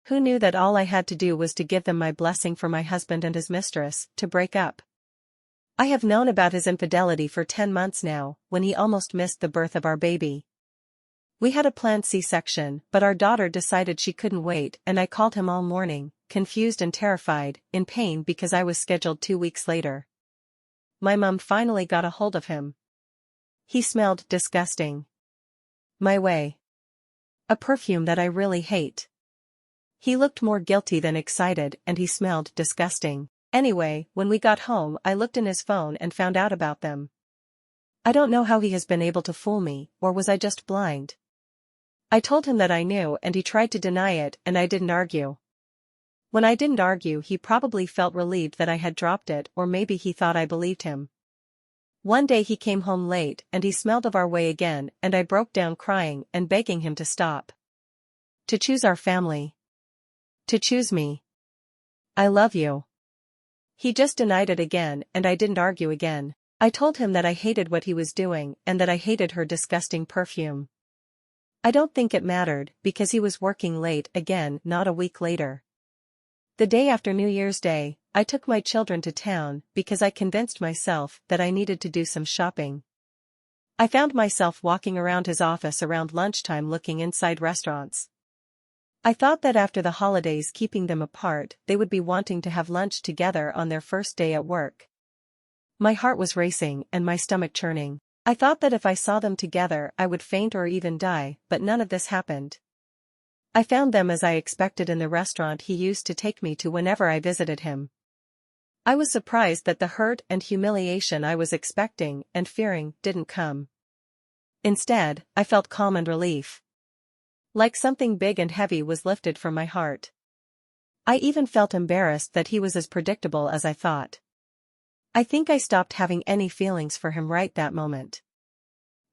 Who knew that all I had to do was to give them my blessing for my husband and his mistress to break up? I have known about his infidelity for 10 months now, when he almost missed the birth of our baby. We had a planned C-section, but our daughter decided she couldn't wait, and I called him all morning, confused and terrified, in pain because I was scheduled 2 weeks later. My mom finally got a hold of him. He smelled disgusting. My way. A perfume that I really hate. He looked more guilty than excited, and he smelled disgusting. Anyway, when we got home I looked in his phone and found out about them. I don't know how he has been able to fool me, or was I just blind? I told him that I knew and he tried to deny it, and I didn't argue. When I didn't argue, he probably felt relieved that I had dropped it, or maybe he thought I believed him. One day he came home late and he smelled of our way again, and I broke down crying and begging him to stop. To choose our family. To choose me. I love you. He just denied it again, and I didn't argue again. I told him that I hated what he was doing and that I hated her disgusting perfume. I don't think it mattered, because he was working late again not a week later. The day after New Year's Day, I took my children to town because I convinced myself that I needed to do some shopping. I found myself walking around his office around lunchtime looking inside restaurants. I thought that after the holidays keeping them apart, they would be wanting to have lunch together on their first day at work. My heart was racing and my stomach churning. I thought that if I saw them together I would faint or even die, but none of this happened. I found them as I expected in the restaurant he used to take me to whenever I visited him. I was surprised that the hurt and humiliation I was expecting and fearing didn't come. Instead, I felt calm and relief. Like something big and heavy was lifted from my heart. I even felt embarrassed that he was as predictable as I thought. I think I stopped having any feelings for him right that moment.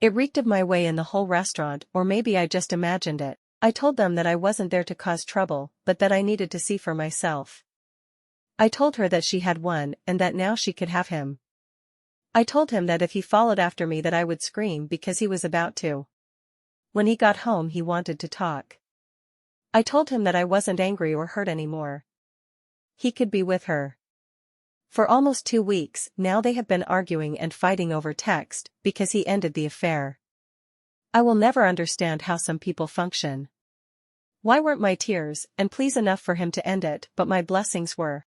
It reeked of my way in the whole restaurant, or maybe I just imagined it. I told them that I wasn't there to cause trouble, but that I needed to see for myself. I told her that she had won and that now she could have him. I told him that if he followed after me that I would scream because he was about to. When he got home he wanted to talk. I told him that I wasn't angry or hurt anymore. He could be with her. For almost 2 weeks now they have been arguing and fighting over text because he ended the affair. I will never understand how some people function. Why weren't my tears and pleas enough for him to end it, but my blessings were?